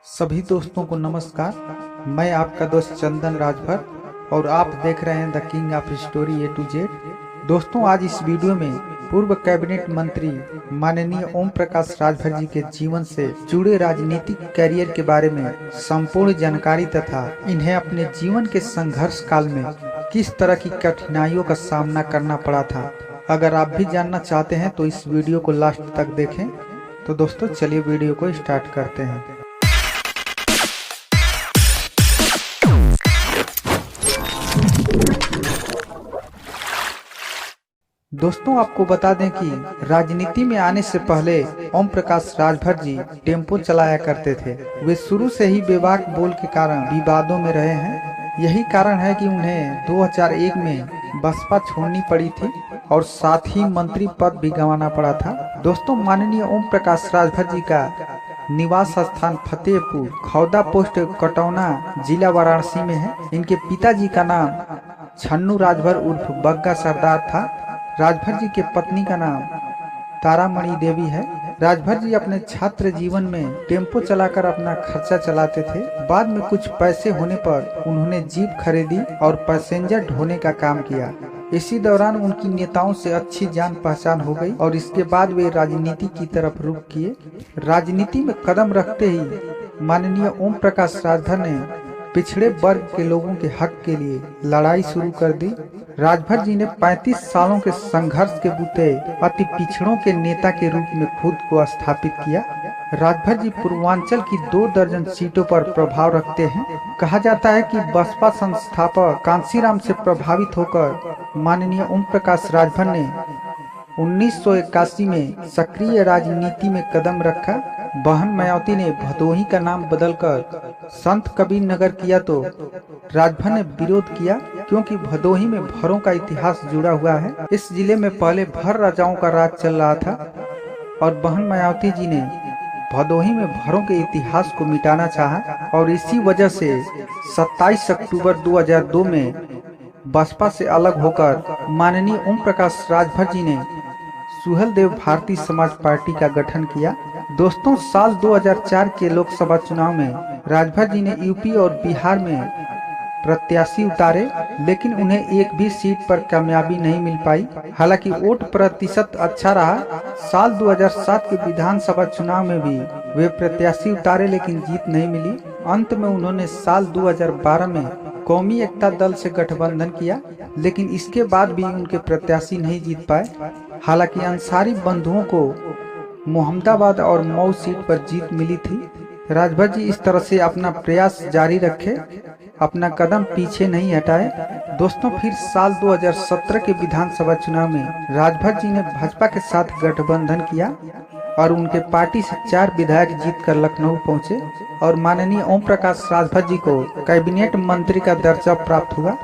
सभी दोस्तों को नमस्कार। मैं आपका दोस्त चंदन राजभर और आप देख रहे हैं the king of story A to Z। दोस्तों, आज इस वीडियो में पूर्व कैबिनेट मंत्री माननीय ओम प्रकाश राजभर जी के जीवन से जुड़े राजनीतिक कैरियर के बारे में संपूर्ण जानकारी तथा इन्हें अपने जीवन के संघर्ष काल में किस तरह की कठिनाइयों का सामना करना पड़ा था, अगर आप भी जानना चाहते हैं तो इस वीडियो को लास्ट तक देखें। तो दोस्तों, चलिए वीडियो को स्टार्ट करते हैं। दोस्तों, आपको बता दें कि राजनीति में आने से पहले ओम प्रकाश राजभर जी टेम्पो चलाया करते थे। वे शुरू से ही बेबाक बोल के कारण विवादों में रहे हैं। यही कारण है कि उन्हें 2001 में बसपा छोड़नी पड़ी थी और साथ ही मंत्री पद भी गंवाना पड़ा था। दोस्तों, माननीय ओम प्रकाश राजभर जी का निवास स्थान फतेहपुर खौदा पोस्ट कटौना जिला वाराणसी में है। इनके पिताजी का नाम छन्नू राजभर उर्फ बग्गा सरदार था। राजभर जी के पत्नी का नाम तारामणि देवी है। राजभर जी अपने छात्र जीवन में टेम्पो चलाकर अपना खर्चा चलाते थे। बाद में कुछ पैसे होने पर उन्होंने जीप खरीदी और पैसेंजर ढोने का काम किया। इसी दौरान उनकी नेताओं से अच्छी जान पहचान हो गई और इसके बाद वे राजनीति की तरफ रुख किए। राजनीति में कदम रखते ही माननीय ओम प्रकाश राजभर ने पिछड़े वर्ग के लोगों के हक के लिए लड़ाई शुरू कर दी। राजभर जी ने 35 सालों के संघर्ष के बूते अति पिछड़ों के नेता के रूप में खुद को स्थापित किया। राजभर जी पूर्वांचल की 2 दर्जन सीटों पर प्रभाव रखते हैं। कहा जाता है कि बसपा संस्थापक कांसीराम से प्रभावित होकर माननीय ओम प्रकाश राजभर ने 1981 में सक्रिय राजनीति में कदम रखा। बहन मायावती ने भदोही का नाम बदलकर संत कबीर नगर किया तो राजभर ने विरोध किया, क्योंकि भदोही में भरों का इतिहास जुड़ा हुआ है। इस जिले में पहले भर राजाओं का राज चल रहा था और बहन मायावती जी ने भदोही में भरों के इतिहास को मिटाना चाहा और इसी वजह से 27 अक्टूबर 2002 में बसपा से अलग होकर माननीय ओम प्रकाश राजभर जी ने सुहेलदेव भारतीय समाज पार्टी का गठन किया। दोस्तों, साल 2004 के लोकसभा चुनाव में राजभर जी ने यूपी और बिहार में प्रत्याशी उतारे, लेकिन उन्हें एक भी सीट पर कामयाबी नहीं मिल पाई। हालांकि वोट प्रतिशत अच्छा रहा। साल 2007 के विधानसभा चुनाव में भी वे प्रत्याशी उतारे, लेकिन जीत नहीं मिली। अंत में उन्होंने साल 2012 में कौमी एकता दल से गठबंधन किया, लेकिन इसके बाद भी उनके प्रत्याशी नहीं जीत पाए। हालांकि अंसारी बंधुओं को मोहम्मदाबाद और मऊ सीट पर जीत मिली थी। राजभर जी इस तरह से अपना प्रयास जारी रखे, अपना कदम पीछे नहीं हटाए। दोस्तों, फिर साल 2017 के विधानसभा चुनाव में राजभर जी ने भाजपा के साथ गठबंधन किया और उनके पार्टी से 4 विधायक जीतकर लखनऊ पहुंचे और माननीय ओम प्रकाश राजभर जी को कैबिनेट मंत्री का दर्जा प्राप्त हुआ।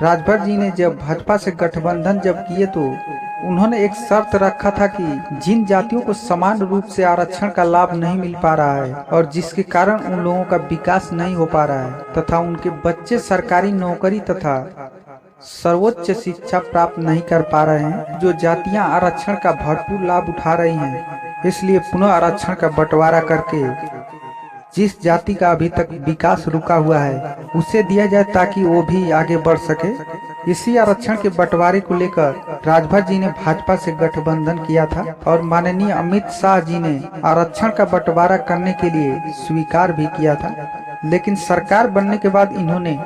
राजभर जी ने जब भाजपा से गठबंधन किए तो उन्होंने एक शर्त रखा था कि जिन जातियों को समान रूप से आरक्षण का लाभ नहीं मिल पा रहा है और जिसके कारण उन लोगों का विकास नहीं हो पा रहा है तथा उनके बच्चे सरकारी नौकरी तथा सर्वोच्च शिक्षा प्राप्त नहीं कर पा रहे हैं, जो जातियां आरक्षण का भरपूर लाभ उठा रही हैं, इसलिए पुनः आरक्षण का बंटवारा करके जिस जाति का अभी तक विकास रुका हुआ है उसे दिया जाए ताकि वो भी आगे बढ़ सके। इसी आरक्षण के बंटवारे को लेकर राजभर जी ने भाजपा से गठबंधन किया था और माननीय अमित शाह जी ने आरक्षण का बंटवारा करने के लिए स्वीकार भी किया था, लेकिन सरकार बनने के बाद इन्होंने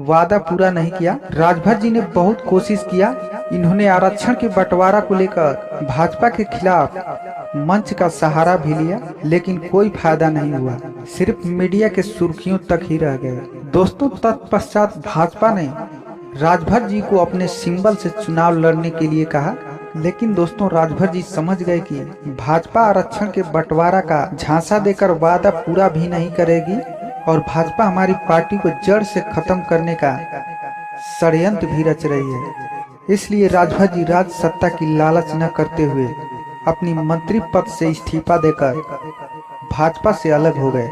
वादा पूरा नहीं किया। राजभर जी ने बहुत कोशिश किया। इन्होंने आरक्षण के बंटवारा को लेकर भाजपा के खिलाफ मंच का सहारा भी लिया, लेकिन कोई फायदा नहीं हुआ, सिर्फ मीडिया के सुर्खियों तक ही रह गए। दोस्तों, तत्पश्चात भाजपा ने राजभर जी को अपने सिंबल से चुनाव लड़ने के लिए कहा, लेकिन दोस्तों राजभर जी समझ गए कि भाजपा आरक्षण के बंटवारा का झांसा देकर वादा पूरा भी नहीं करेगी और भाजपा हमारी पार्टी को जड़ से खत्म करने का षड्यंत्र भी रच रही है। इसलिए राजभर जी राज सत्ता की लालच न करते हुए अपनी मंत्री पद से इस्तीफा देकर भाजपा से अलग हो गए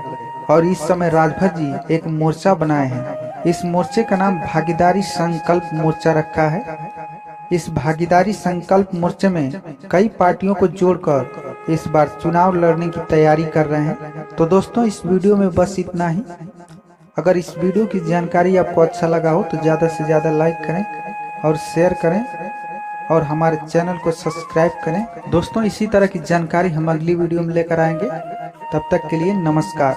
और इस समय राजभर जी एक मोर्चा बनाए हैं। इस मोर्चे का नाम भागीदारी संकल्प मोर्चा रखा है। इस भागीदारी संकल्प मोर्चे में कई पार्टियों को जोड़कर इस बार चुनाव लड़ने की तैयारी कर रहे हैं। तो दोस्तों इस वीडियो में बस इतना ही। अगर इस वीडियो की जानकारी आपको अच्छा लगा हो तो ज़्यादा से ज़्यादा लाइक करें और शेयर करें और हमारे चैनल को सब्सक्राइब करें। दोस्तों इसी तरह की जानकारी हम अगली वीडियो में लेकर आएंगे। तब तक के लिए नमस्कार।